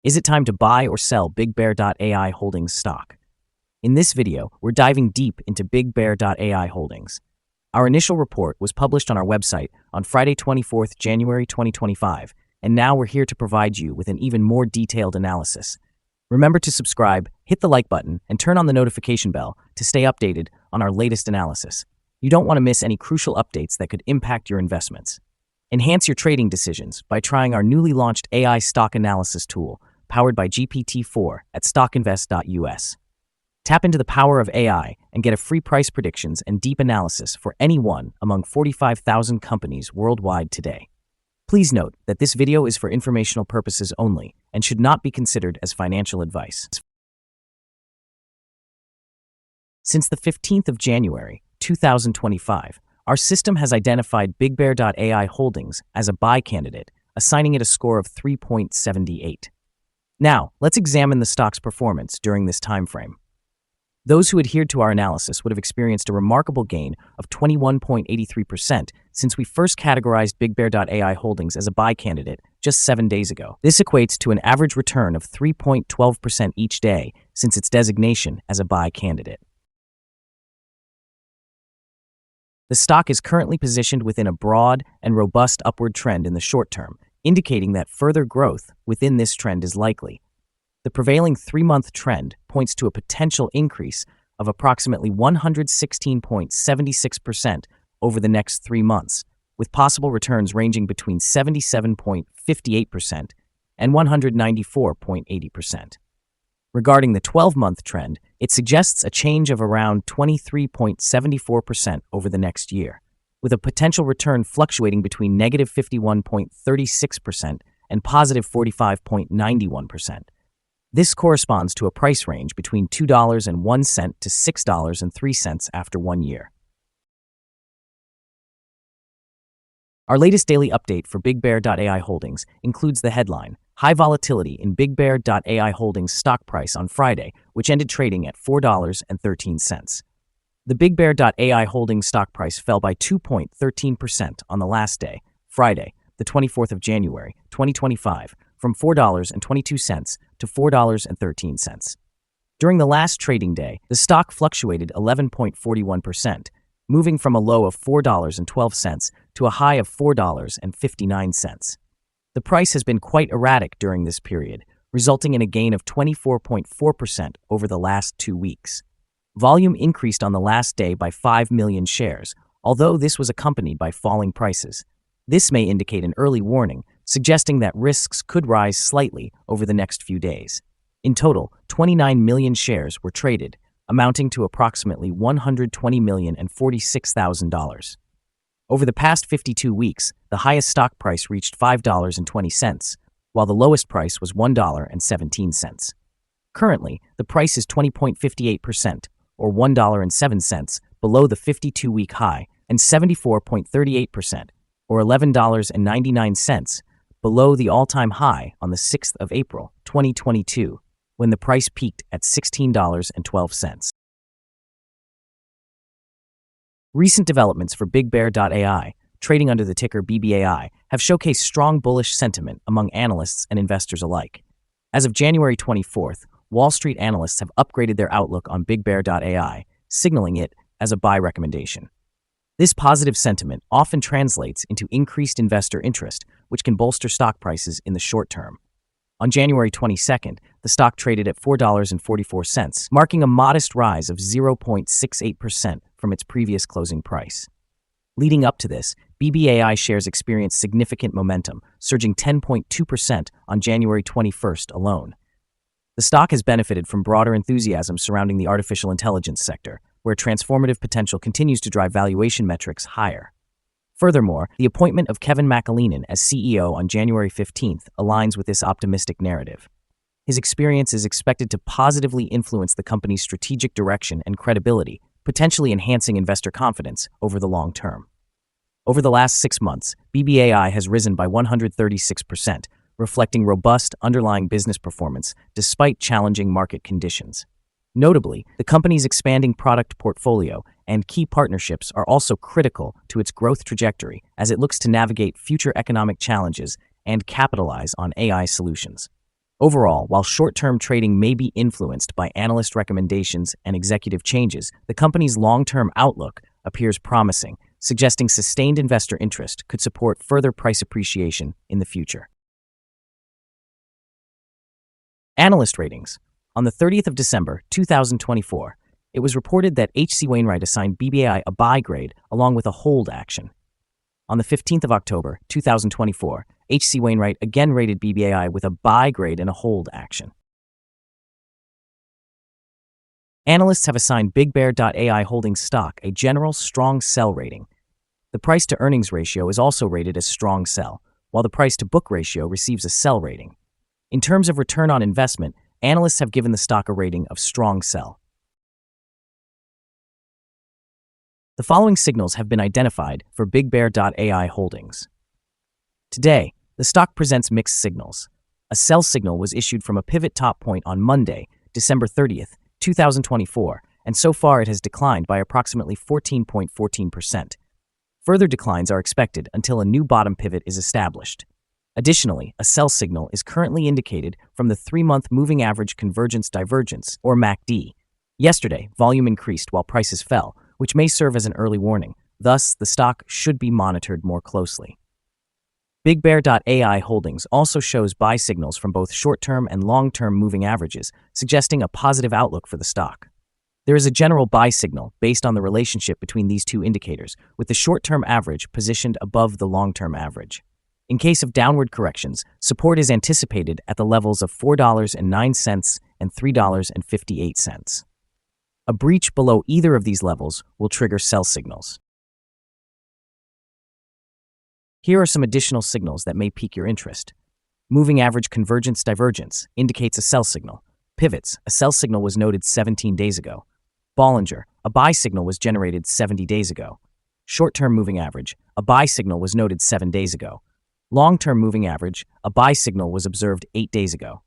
Is it time to buy or sell BigBear.ai Holdings stock? In this video, we're diving deep into BigBear.ai Holdings. Our initial report was published on our website on Friday, 24th January 2025, and now we're here to provide you with an even more detailed analysis. Remember to subscribe, hit the like button, and turn on the notification bell to stay updated on our latest analysis. You don't want to miss any crucial updates that could impact your investments. Enhance your trading decisions by trying our newly launched AI stock analysis tool, powered by GPT-4 at StockInvest.us. Tap into the power of AI and get a free price predictions and deep analysis for any one among 45,000 companies worldwide today. Please note that this video is for informational purposes only and should not be considered as financial advice. Since the 15th of January, 2025, our system has identified BigBear.ai Holdings as a buy candidate, assigning it a score of 3.78. Now, let's examine the stock's performance during this time frame. Those who adhered to our analysis would have experienced a remarkable gain of 21.83% since we first categorized BigBear.ai Holdings as a buy candidate just 7 days ago. This equates to an average return of 3.12% each day since its designation as a buy candidate. The stock is currently positioned within a broad and robust upward trend in the short term, indicating that further growth within this trend is likely. The prevailing 3-month trend points to a potential increase of approximately 116.76% over the next 3 months, with possible returns ranging between 77.58% and 194.80%. Regarding the 12-month trend, it suggests a change of around 23.74% over the next year, with a potential return fluctuating between negative 51.36% and positive 45.91%. This corresponds to a price range between $2.01 to $6.03 after 1 year. Our latest daily update for BigBear.ai Holdings includes the headline, High Volatility in BigBear.ai Holdings stock price on Friday, which ended trading at $4.13. The BigBear.ai Holdings stock price fell by 2.13% on the last day, Friday, the 24th of January, 2025, from $4.22 to $4.13. During the last trading day, the stock fluctuated 11.41%, moving from a low of $4.12 to a high of $4.59. The price has been quite erratic during this period, resulting in a gain of 24.4% over the last 2 weeks. Volume increased on the last day by 5 million shares, although this was accompanied by falling prices. This may indicate an early warning, suggesting that risks could rise slightly over the next few days. In total, 29 million shares were traded, amounting to approximately $120,046,000. Over the past 52 weeks, the highest stock price reached $5.20, while the lowest price was $1.17. Currently, the price is 20.58%, or $1.07, below the 52-week high, and 74.38%, or $11.99, below the all-time high on the 6th of April, 2022, when the price peaked at $16.12. Recent developments for BigBear.ai, trading under the ticker BBAI, have showcased strong bullish sentiment among analysts and investors alike. As of January 24th, Wall Street analysts have upgraded their outlook on BigBear.ai, signaling it as a buy recommendation. This positive sentiment often translates into increased investor interest, which can bolster stock prices in the short term. On January 22nd, the stock traded at $4.44, marking a modest rise of 0.68% from its previous closing price. Leading up to this, BBAI shares experienced significant momentum, surging 10.2% on January 21st alone. The stock has benefited from broader enthusiasm surrounding the artificial intelligence sector, where transformative potential continues to drive valuation metrics higher. Furthermore, the appointment of Kevin McAleenan as CEO on January 15th aligns with this optimistic narrative. His experience is expected to positively influence the company's strategic direction and credibility, potentially enhancing investor confidence over the long term. Over the last 6 months, BBAI has risen by 136%, reflecting robust underlying business performance despite challenging market conditions. Notably, the company's expanding product portfolio and key partnerships are also critical to its growth trajectory as it looks to navigate future economic challenges and capitalize on AI solutions. Overall, while short-term trading may be influenced by analyst recommendations and executive changes, the company's long-term outlook appears promising, suggesting sustained investor interest could support further price appreciation in the future. Analyst ratings. On the 30th of December, 2024, it was reported that H.C. Wainwright assigned BBAI a buy grade along with a hold action. On the 15th of October, 2024, H.C. Wainwright again rated BBAI with a buy grade and a hold action. Analysts have assigned BigBear.ai Holdings stock a general strong sell rating. The price-to-earnings ratio is also rated as strong sell, while the price-to-book ratio receives a sell rating. In terms of return on investment, analysts have given the stock a rating of strong sell. The following signals have been identified for BigBear.ai Holdings. Today, the stock presents mixed signals. A sell signal was issued from a pivot top point on Monday, December 30th, 2024, and so far it has declined by approximately 14.14%. Further declines are expected until a new bottom pivot is established. Additionally, a sell signal is currently indicated from the 3-month moving average convergence divergence, or MACD. Yesterday, volume increased while prices fell, which may serve as an early warning. Thus, the stock should be monitored more closely. BigBear.ai Holdings also shows buy signals from both short-term and long-term moving averages, suggesting a positive outlook for the stock. There is a general buy signal based on the relationship between these two indicators, with the short-term average positioned above the long-term average. In case of downward corrections, support is anticipated at the levels of $4.09 and $3.58. A breach below either of these levels will trigger sell signals. Here are some additional signals that may pique your interest. Moving average convergence divergence indicates a sell signal. Pivots, a sell signal was noted 17 days ago. Bollinger, a buy signal was generated 70 days ago. Short-term moving average, a buy signal was noted 7 days ago. Long-term moving average, a buy signal was observed 8 days ago.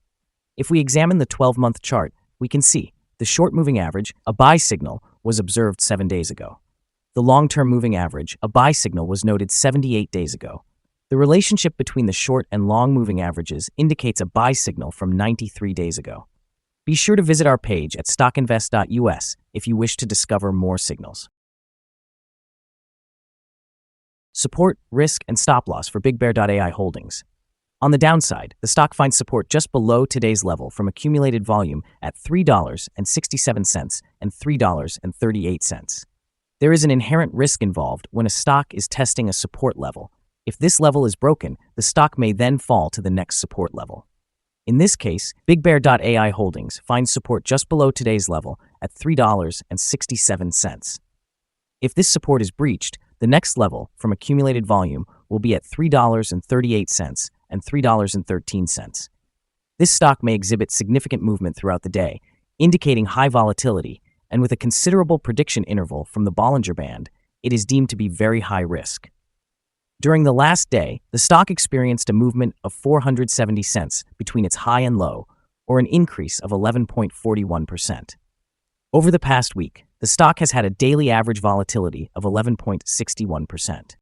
If we examine the 12-month chart, we can see the short moving average, a buy signal, was observed 7 days ago. The long-term moving average, a buy signal, was noted 78 days ago. The relationship between the short and long moving averages indicates a buy signal from 93 days ago. Be sure to visit our page at StockInvest.us if you wish to discover more signals. Support, risk, and stop loss for BigBear.ai Holdings. On the downside, the stock finds support just below today's level from accumulated volume at $3.67 and $3.38. There is an inherent risk involved when a stock is testing a support level. If this level is broken, the stock may then fall to the next support level. In this case, BigBear.ai Holdings finds support just below today's level at $3.67. If this support is breached, the next level from accumulated volume will be at $3.38 and $3.13. This stock may exhibit significant movement throughout the day, indicating high volatility, and with a considerable prediction interval from the Bollinger Band, it is deemed to be very high risk. During the last day, the stock experienced a movement of 470 cents between its high and low, or an increase of 11.41%. Over the past week, the stock has had a daily average volatility of 11.61%.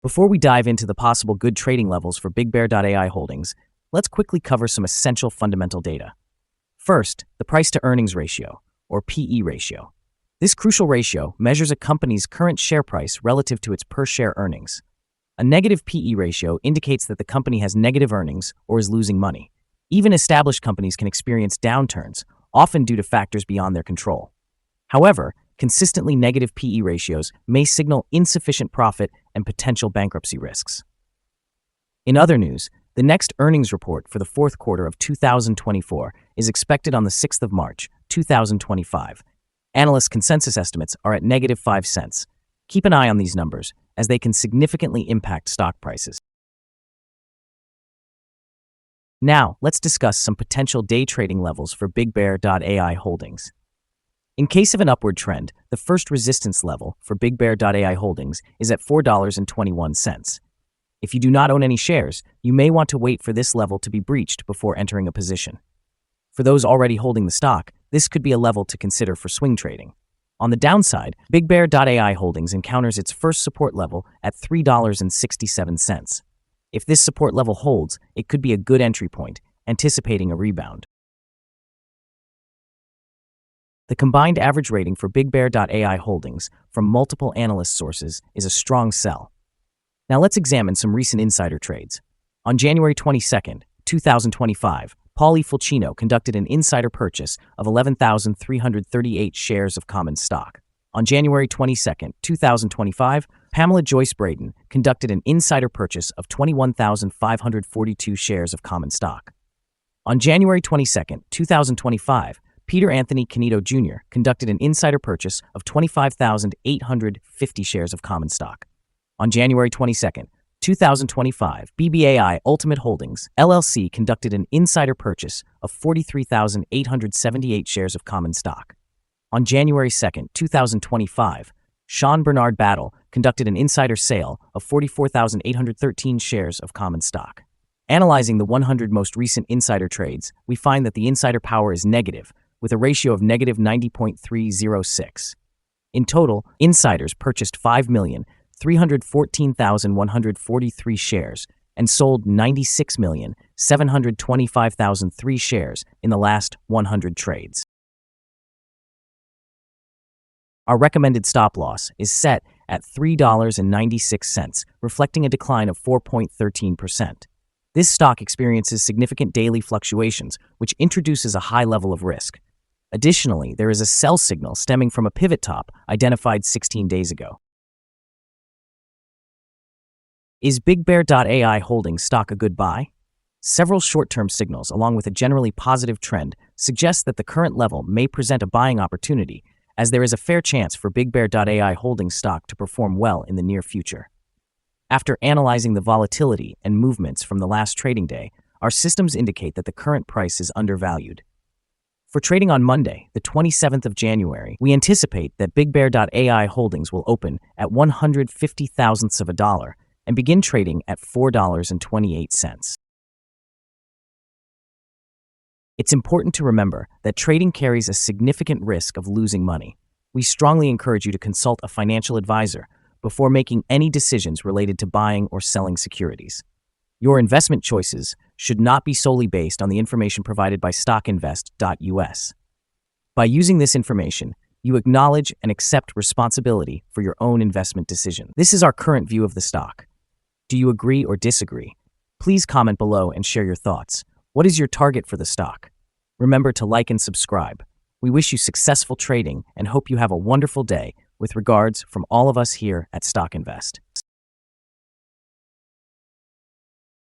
Before we dive into the possible good trading levels for BigBear.ai Holdings, let's quickly cover some essential fundamental data. First, the price-to-earnings ratio, or PE ratio. This crucial ratio measures a company's current share price relative to its per-share earnings. A negative PE ratio indicates that the company has negative earnings or is losing money. Even established companies can experience downturns, often due to factors beyond their control. However, consistently negative PE ratios may signal insufficient profit and potential bankruptcy risks. In other news, the next earnings report for the fourth quarter of 2024 is expected on the 6th of March, 2025. Analyst consensus estimates are at -5 cents. Keep an eye on these numbers, as they can significantly impact stock prices. Now, let's discuss some potential day trading levels for BigBear.ai Holdings. In case of an upward trend, the first resistance level for BigBear.ai Holdings is at $4.21. If you do not own any shares, you may want to wait for this level to be breached before entering a position. For those already holding the stock, this could be a level to consider for swing trading. On the downside, BigBear.ai Holdings encounters its first support level at $3.67. If this support level holds, it could be a good entry point, anticipating a rebound. The combined average rating for BigBear.ai Holdings from multiple analyst sources is a strong sell. Now let's examine some recent insider trades. On January 22nd, 2025, Paulie Fulcino conducted an insider purchase of 11,338 shares of common stock. On January 22nd, 2025, Pamela Joyce Braden conducted an insider purchase of 21,542 shares of common stock. On January 22nd, 2025, Peter Anthony Canito Jr. conducted an insider purchase of 25,850 shares of common stock. On January 22nd, 2025, BBAI Ultimate Holdings, LLC conducted an insider purchase of 43,878 shares of common stock. On January 2nd, 2025, Sean Bernard Battle conducted an insider sale of 44,813 shares of common stock. Analyzing the 100 most recent insider trades, we find that the insider power is negative, with a ratio of negative 90.306. In total, insiders purchased 5,314,143 shares and sold 96,725,003 shares in the last 100 trades. Our recommended stop loss is set at $3.96, reflecting a decline of 4.13%. This stock experiences significant daily fluctuations, which introduces a high level of risk. Additionally, there is a sell signal stemming from a pivot top identified 16 days ago. Is BigBear.ai Holdings stock a good buy? Several short-term signals, along with a generally positive trend, suggest that the current level may present a buying opportunity, as there is a fair chance for BigBear.ai Holdings stock to perform well in the near future. After analyzing the volatility and movements from the last trading day, our systems indicate that the current price is undervalued. For trading on Monday, the 27th of January, we anticipate that BigBear.ai Holdings will open at 150 thousandths of a dollar and begin trading at $4.28. It's important to remember that trading carries a significant risk of losing money. We strongly encourage you to consult a financial advisor before making any decisions related to buying or selling securities. Your investment choices should not be solely based on the information provided by StockInvest.us. By using this information, you acknowledge and accept responsibility for your own investment decision. This is our current view of the stock. Do you agree or disagree? Please comment below and share your thoughts. What is your target for the stock? Remember to like and subscribe. We wish you successful trading and hope you have a wonderful day. With regards from all of us here at StockInvest.